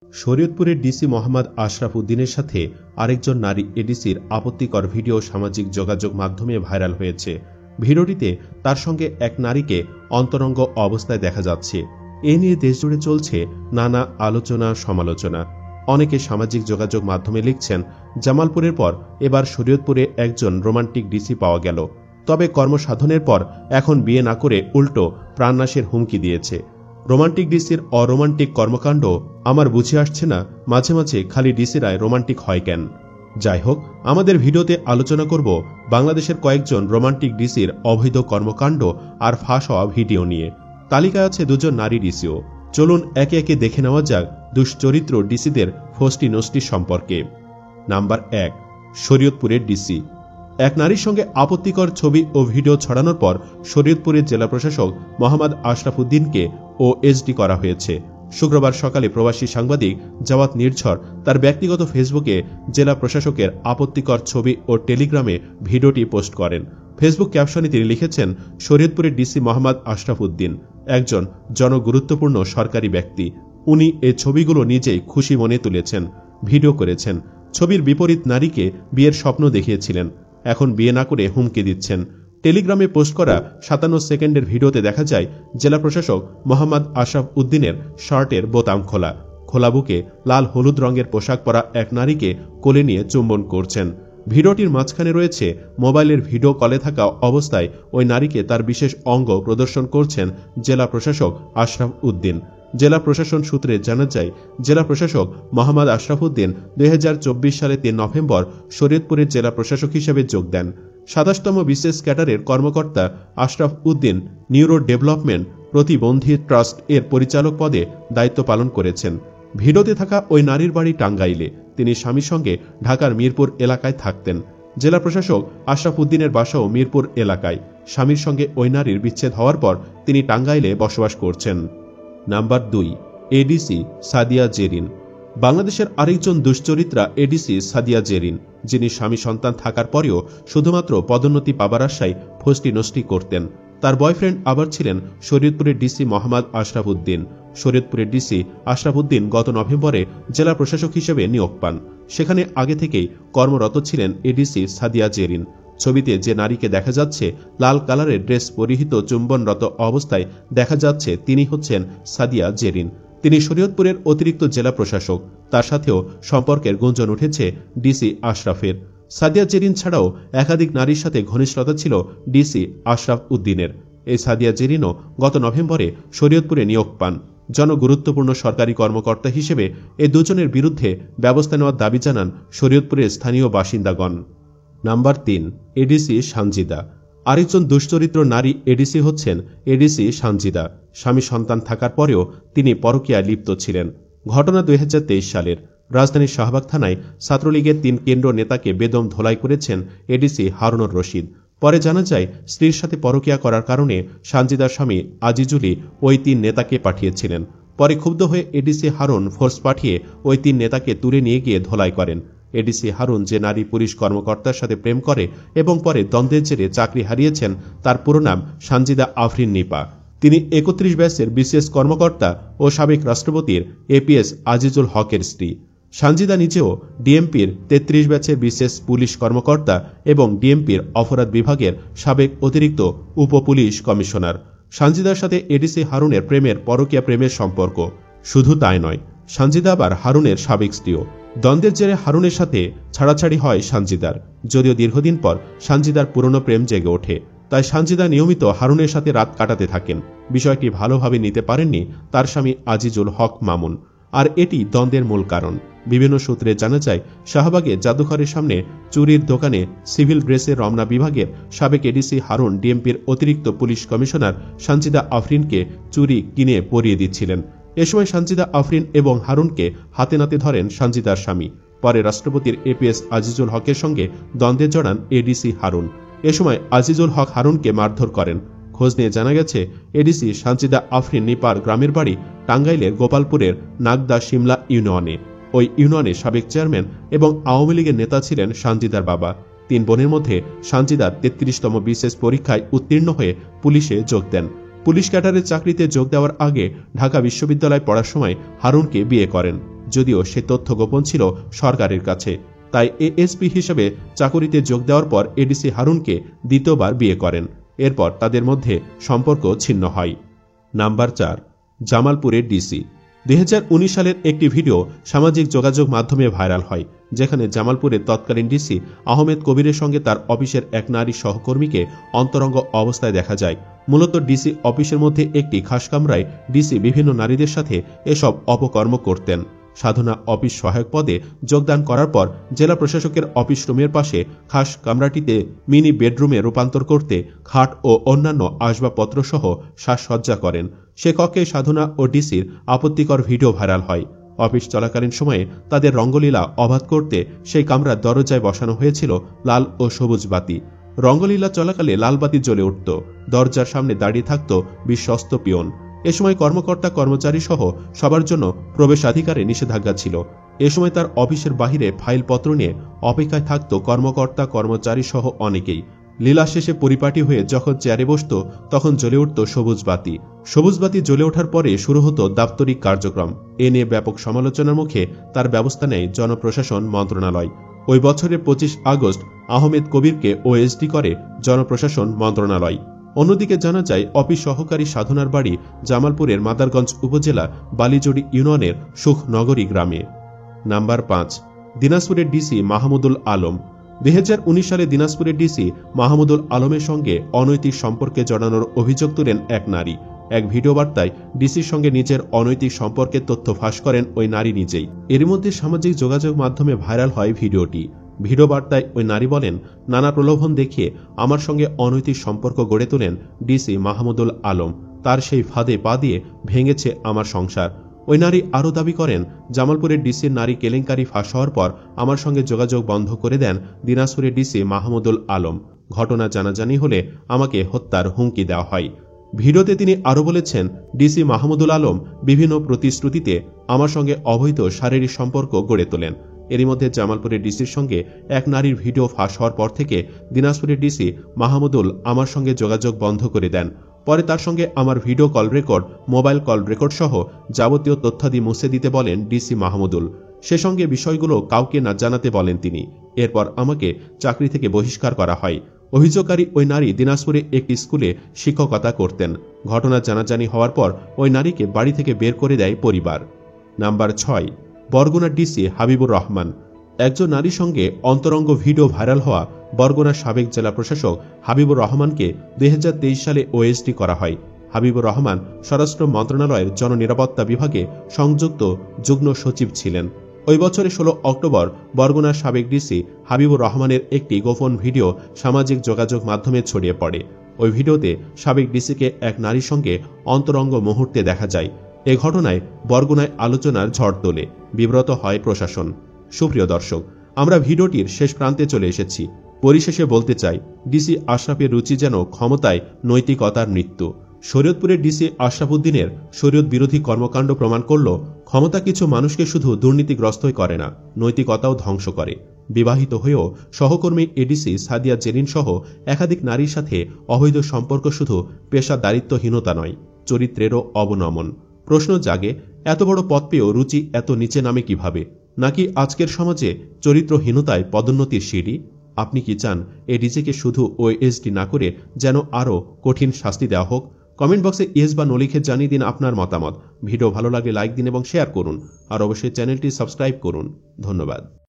শরীয়তপুরের ডিসি মোহাম্মদ আশরাফ উদ্দিনের সাথে আরেকজন নারী এডিসির আপত্তিকর ভিডিও সামাজিক যোগাযোগ মাধ্যমে ভাইরাল হয়েছে। ভিডিওটিতে তার সঙ্গে এক নারীকে অন্তরঙ্গ অবস্থায় দেখা যাচ্ছে। এ নিয়ে দেশজুড়ে চলছে নানা আলোচনা সমালোচনা। অনেকে সামাজিক যোগাযোগ মাধ্যমে লিখছেন, জামালপুরের পর এবার শরীয়তপুরে একজন রোমান্টিক ডিসি পাওয়া গেল। তবে কর্মসাধনের পর এখন বিয়ে না করে উল্টো প্রাণনাশের হুমকি দিয়েছে। রোমান্টিক ডিসির অরোমান্টিক কর্মকাণ্ড আমার বুঝে আসছে না, মাঝে মাঝে খালি ডিসিরাই রোমান্টিক হয় কেন। যাই হোক, আমাদের ভিডিওতে আলোচনা করব বাংলাদেশের কয়েকজন রোমান্টিক ডিসির অবৈধ কর্মকাণ্ড আর ফাঁস হওয়া ভিডিও নিয়ে। তালিকায় আছে দুজন নারী ডিসিও। চলুন একে একে দেখে নেওয়া যাক দুশ্চরিত্র ডিসিদের ফষ্টি নষ্টি সম্পর্কে। নাম্বার 1, শরীয়তপুরের ডিসি। এক নারীর সঙ্গে আপত্তিকর ছবি ও ভিডিও ছড়ানোর পর শরীয়তপুরের জেলা প্রশাসক মোহাম্মদ আশরাফ উদ্দিনকে ওএসডি করা হয়েছে। শুক্রবার সকালে প্রবাসী সাংবাদিক জাওয়াত নির্ঝর তার ব্যক্তিগত ফেসবুকে জেলা প্রশাসকের আপত্তিকর ছবি ও টেলিগ্রামে ভিডিওটি পোস্ট করেন। ফেসবুক ক্যাপশনে তিনি লিখেছেন, শরীয়তপুরের ডিসি মোহাম্মদ আশরাফ উদ্দিন একজন জনগুরুত্বপূর্ণ সরকারি ব্যক্তি। উনি এই ছবিগুলো নিজেই খুশি মনে তুলেছেন, ভিডিও করেছেন। ছবির বিপরীত নারীকে বিয়ের স্বপ্ন দেখিয়েছিলেন, এখন বিয়ে না করে হুমকি দিচ্ছেন। টেলিগ্রামে পোস্ট করা 57 সেকেন্ডের ভিডিওতে দেখা যায় জেলা প্রশাসক মোহাম্মদ আশরাফ উদ্দিনের শার্টের বোতাম খোলা, খোলা বুকে লাল হলুদ রঙের পোশাক পরা এক নারীকে কোলে নিয়ে চুম্বন করছেন। ভিডিওটির মাঝখানে রয়েছে মোবাইলের ভিডিও কলে থাকা অবস্থায় ওই নারীকে তার বিশেষ অঙ্গ প্রদর্শন করছেন জেলা প্রশাসক আশরাফ উদ্দিন। জেলা প্রশাসন সূত্রে জানা যায়, জেলা প্রশাসক মোহাম্মদ আশরাফ উদ্দিন 2024 সালে 3 নভেম্বর শরীয়তপুরের জেলা প্রশাসক হিসেবে যোগ দেন। 27তম বিশেষ ক্যাডারের কর্মকর্তা আশরাফ উদ্দিন নিউরো ডেভেলপমেন্ট প্রতিবন্ধী ট্রাস্ট এর পরিচালক পদে দায়িত্ব পালন করেছেন। ভিডিওতে থাকা ওই নারীর বাড়ি টাঙ্গাইলে। তিনি স্বামীর সঙ্গে ঢাকার মিরপুর এলাকায় থাকতেন। জেলা প্রশাসক আশরাফ উদ্দিনের বাসাও মিরপুর এলাকায়। স্বামীর সঙ্গে ওই নারীর বিচ্ছেদ হওয়ার পর তিনি টাঙ্গাইলে বসবাস করছেন। Number 2, ADC Sadia Jerin. বাংলাদেশের আরেকজন দুশ্চরিত্রা এডিসি সাদিয়া জেরিন, যিনি স্বামী সন্তান থাকার পরেও শুধুমাত্র পদোন্নতি পাবার আশায় ফষ্টি নষ্টি করতেন। তার বয়ফ্রেন্ড আবার ছিলেন শরীয়তপুরের ডিসি মোহাম্মদ আশরাফ উদ্দিন। শরীয়তপুরের ডিসি আশরাফ উদ্দিন গত নভেম্বরে জেলা প্রশাসক হিসেবে নিয়োগ পান। সেখানে আগে থেকেই কর্মরত ছিলেন এডিসি সাদিয়া জেরিন। ছবিতে যে নারীকে দেখা যাচ্ছে লাল কালারের ড্রেস পরিহিত চুম্বনরত অবস্থায় দেখা যাচ্ছে তিনি হচ্ছেন সাদিয়া জেরিন। তিনি শরীয়তপুরের অতিরিক্ত জেলা প্রশাসক। তার সাথেও সম্পর্কের গুঞ্জন উঠেছে ডিসি আশরাফের। সাদিয়া জেরিন ছাড়াও একাধিক নারীর সাথে ঘনিষ্ঠতা ছিল ডিসি আশরাফ উদ্দিনের। এই সাদিয়া জেরিনও গত নভেম্বরে শরীয়তপুরে নিয়োগ পান। জনগুরুত্বপূর্ণ সরকারি কর্মকর্তা হিসেবে এই দুজনের বিরুদ্ধে ব্যবস্থা নেওয়ার দাবি জানান শরীয়তপুরের স্থানীয় বাসিন্দাগণ। Number 3, ADC Sanjida. আরেকজন দুশ্চরিত্র নারী এডিসি হচ্ছেন এডিসি সানজিদা। স্বামী সন্তান থাকার পরেও তিনি পরকীয়ায় লিপ্ত ছিলেন। ঘটনা 2023 সালের। রাজধানীর শাহবাগ থানায় ছাত্রলীগের 3 কেন্দ্র নেতাকে বেদম ধোলাই করেছেন এডিসি হারুনুর রশিদ। পরে জানা যায়, স্ত্রীর সাথে পরকীয়া করার কারণে সানজিদার স্বামী আজিজুলি ওই 3 নেতাকে পাঠিয়েছিলেন। পরে ক্ষুব্ধ হয়ে এডিসি হারুন ফোর্স পাঠিয়ে ওই 3 নেতাকে তুলে নিয়ে গিয়ে ধোলাই করেন। এডিসি হারুন যে নারী পুলিশ কর্মকর্তার সাথে প্রেম করে এবং পরে দ্বন্দ্বের জেরে চাকরি হারিয়েছেন, তার পুরো নাম সানজিদা আফরিন নিপা। তিনি 31 ব্যাচের বিসিএস কর্মকর্তা ও সাবেক রাষ্ট্রপতির এপিএস আজিজুল হকের স্ত্রী। সানজিদা নিজেও ডিএমপির 33 ব্যাচের বিশেষ পুলিশ কর্মকর্তা এবং ডিএমপির অপরাধ বিভাগের সাবেক অতিরিক্ত উপ পুলিশ কমিশনার। সানজিদার সাথে এডিসি হারুনের প্রেমের পরকীয়া প্রেমের সম্পর্ক। শুধু তাই নয়, সানজিদা আবার হারুনের সাবেক স্ত্রীও। দ্বন্দ্বের জেরে হারুনের সাথে ছাড়াছাড়ি হয় সানজিদার। যদিও দীর্ঘদিন পর সানজিদার পুরনো প্রেম জেগে ওঠে, তাই সানজিদা নিয়মিত হারুনের সাথে রাত কাটাতে থাকেন। বিষয়টি ভালোভাবে নিতে পারেননি তার স্বামী আজিজুল হক মামুন, আর এটি দ্বন্দ্বের মূল কারণ। বিভিন্ন সূত্রে জানা যায়, শাহবাগে জাদুঘরের সামনে চুরির দোকানে সিভিল ড্রেসের রমনা বিভাগের সাবেক এডিসি হারুন ডিএমপির অতিরিক্ত পুলিশ কমিশনার সানজিদা আফরিনকে চুরি কিনে পরিয়ে দিচ্ছিলেন। এ সময় সানজিদা আফরিন এবং হারুনকে হাতে নাতে ধরেন সানজিদার স্বামী। পরে রাষ্ট্রপতির এপিএস আজিজুল হকের সঙ্গে দ্বন্দ্বে জড়ান এডিসি হারুন। এ সময় আজিজুল হক হারুনকে মারধর করেন। খোঁজ নিয়ে জানা গেছে, এডিসি সানজিদা আফরিন নিপার গ্রামের বাড়ি টাঙ্গাইলের গোপালপুরের নাগদা শিমলা ইউনিয়নে। ওই ইউনিয়নের সাবেক চেয়ারম্যান এবং আওয়ামী লীগের নেতা ছিলেন সানজিদার বাবা। 3 বোনের মধ্যে সানজিদা 33তম বিশেষ পরীক্ষায় উত্তীর্ণ হয়ে পুলিশে যোগ দেন। পুলিশ ক্যাডারের চাকরিতে যোগ দেওয়ার আগে ঢাকা বিশ্ববিদ্যালয়ে পড়ার সময় হারুনকে বিয়ে করেন। যদিও সে তথ্য গোপন ছিল সরকারের কাছে। তাই এএসপি হিসেবে চাকুরিতে যোগ দেওয়ার পর এডিসি হারুনকে দ্বিতীয়বার বিয়ে করেন। এরপর তাদের মধ্যে সম্পর্ক ছিন্ন হয়। নাম্বার 4, জামালপুরের ডিসি। 2019 সালের একটি ভিডিও সামাজিক যোগাযোগ মাধ্যমে ভাইরাল হয়, যেখানে জামালপুরের তৎকালীন ডিসি আহমেদ কবিরের সঙ্গে তার অফিসের এক নারী সহকর্মীকে অন্তরঙ্গ অবস্থায় দেখা যায়। মূলত ডিসি অফিসের মধ্যে একটি খাস কামরায় ডিসি বিভিন্ন নারীদের সাথে এসব অপকর্ম করতেন। সাধনা অফিস সহায়ক পদে যোগদান করার পর জেলা প্রশাসকের অফিস রুমের পাশে খাস কামরাটিতে মিনি বেডরুমে রূপান্তর করতে খাট ও অন্যান্য আসবাবপত্র সহ সাজসজ্জা করেন। সে কক্ষে সাধনা ও ডিসির আপত্তিকর ভিডিও ভাইরাল হয়। অফিস চলাকালীন সময়ে তাদের রঙ্গলীলা অবাধ করতে সেই কামরার দরজায় বসানো হয়েছিল লাল ও সবুজ বাতি। রঙ্গলীলা চলাকালে লাল বাতি জ্বলে উঠত। দরজার সামনে দাঁড়িয়ে থাকত বিশ্বস্ত পিয়ন। এ সময় কর্মকর্তা কর্মচারী সহ সবার জন্য প্রবেশাধিকারে নিষেধাজ্ঞা ছিল। এ সময় তার অফিসের বাহিরে ফাইলপত্র নিয়ে অপেক্ষায় থাকত কর্মকর্তা কর্মচারী সহ অনেকেই। লীলা শেষে পরিপাটি হয়ে যখন চেয়ারে বসত তখন জ্বলে উঠত সবুজ বাতি। সবুজ বাতি জ্বলে ওঠার পরে শুরু হতো দাপ্তরিক কার্যক্রম। এ নিয়ে ব্যাপক সমালোচনার মুখে তার ব্যবস্থা নেয় জনপ্রশাসন মন্ত্রণালয়। ওই বছরের 25 আগস্ট আহমেদ কবিরকে ওএসডি করে জনপ্রশাসন মন্ত্রণালয়। অন্যদিকে জানা যায় অফিস সহকারী সাধনার বাড়ি জামালপুরের মাদারগঞ্জ উপজেলা বালিজড়ি ইউনিয়নের সুখনগরী গ্রামে। নাম্বার 5, দিনাজপুরের ডিসি মাহমুদুল আলম। 2019 সালে দিনাজপুরের ডিসি মাহমুদুল আলমের সঙ্গে অনৈতিক সম্পর্কে জড়ানোর অভিযোগ তুলেন এক নারী। এক ভিডিও বার্তায় ডিসির সঙ্গে নিজের অনৈতিক সম্পর্কের তথ্য ফাঁস করেন ওই নারী নিজেই। এর মধ্যে সামাজিক যোগাযোগ মাধ্যমে ভাইরাল হয় ভিডিওটি। ভিডিও বার্তায় ওই নারী বলেন, নানা প্রলোভন দেখিয়ে আমার সঙ্গে অনৈতিক সম্পর্ক গড়ে তোলেন ডিসি মাহমুদুল আলম। তার সেই ফাঁদে পা দিয়ে ভেঙেছে আমার সংসার। ওই নারী আরও দাবি করেন, জামালপুরের ডিসির নারী কেলেঙ্কারি ফাঁস হওয়ার পর আমার সঙ্গে যোগাযোগ বন্ধ করে দেন দিনাজপুরের ডিসি মাহমুদুল আলম। ঘটনা জানাজানি হলে আমাকে হত্যার হুমকি দেওয়া হয়। ভিডিওতে তিনি আরও বলেছেন, ডিসি মাহমুদুল আলম বিভিন্ন প্রতিশ্রুতিতে আমার সঙ্গে অবৈধ শারীরিক সম্পর্ক গড়ে তোলেন। এরই মধ্যে জামালপুরের ডিসির সঙ্গে এক নারীর ভিডিও ফাঁস হওয়ার পর থেকে দিনাজপুরের ডিসি মাহমুদুল আমার সঙ্গে যোগাযোগ বন্ধ করে দেন। পরে তার সঙ্গে আমার video call record, mobile call record সহ যাবতীয় তথ্যাদি মুছে দিতে বলেন ডিসি মাহমুদুল। সে সঙ্গে বিষয়গুলো কাউকে না জানাতে বলেন তিনি। এরপর আমাকে চাকরি থেকে বহিষ্কার করা হয়। অভিযোগকারী ওই নারী দিনাজপুরে একটি স্কুলে শিক্ষকতা করতেন। ঘটনা জানাজানি হওয়ার পর ওই নারীকে বাড়ি থেকে বের করে দেয় পরিবার। নাম্বার 6, বরগুনার ডিসি হাবিবুর রহমান। একজন নারীর সঙ্গে অন্তরঙ্গ ভিডিও ভাইরাল হওয়া বরগুনার সাবেক জেলা প্রশাসক হাবিবুর রহমানকে 2023 সালে ওএসডি করা হয়। হাবিবুর রহমান স্বরাষ্ট্র মন্ত্রণালয়ের জননিরাপত্তা বিভাগে সংযুক্ত যুগ্ম সচিব ছিলেন। ওই বছরের 16 অক্টোবর বরগুনার সাবেক ডিসি হাবিবুর রহমানের একটি গোপন ভিডিও সামাজিক যোগাযোগ মাধ্যমে ছড়িয়ে পড়ে। ওই ভিডিওতে সাবেক ডিসিকে এক নারীর সঙ্গে অন্তরঙ্গ মুহূর্তে দেখা যায়। এ ঘটনায় বরগুনায় আলোচনার ঝড় তোলে, বিব্রত হয় প্রশাসন। সুপ্রিয় দর্শক, আমরা ভিডিওটির শেষ প্রান্তে চলে এসেছি। পরিশেষে বলতে চাই, ডিসি আশরাফের রুচি যেন ক্ষমতায় নৈতিকতার মৃত্যু। শরীয়তপুরের ডিসি আশরাফ উদ্দিনের শরীয়ত বিরোধী কর্মকাণ্ড প্রমাণ করল, ক্ষমতা কিছু মানুষকে শুধু দুর্নীতিগ্রস্তই করে না, নৈতিকতাও ধ্বংস করে। বিবাহিত হয়েও সহকর্মী এডিসি সাদিয়া জেরিন সহ একাধিক নারীর সাথে অবৈধ সম্পর্ক শুধু পেশাদারিত্বহীনতা নয়, চরিত্রেরও অবনমন। প্রশ্ন জাগে, এত বড় পদ পেয়েও রুচি এত নিচে নামে কিভাবে? নাকি আজকের সমাজে চরিত্রহীনতায় পদোন্নতির সিঁড়ি? আপনি কি চান এডিসিকে শুধু ওএসডি না করে যেন আরও কঠিন শাস্তি দেওয়া হোক? কমেন্ট বক্সে ইয়েস বা নো লিখে জানিয়ে দিন আপনার মতামত। ভিডিও ভালো লাগলে লাইক দিন এবং শেয়ার করুন। আর অবশ্যই চ্যানেলটি সাবস্ক্রাইব করুন। ধন্যবাদ।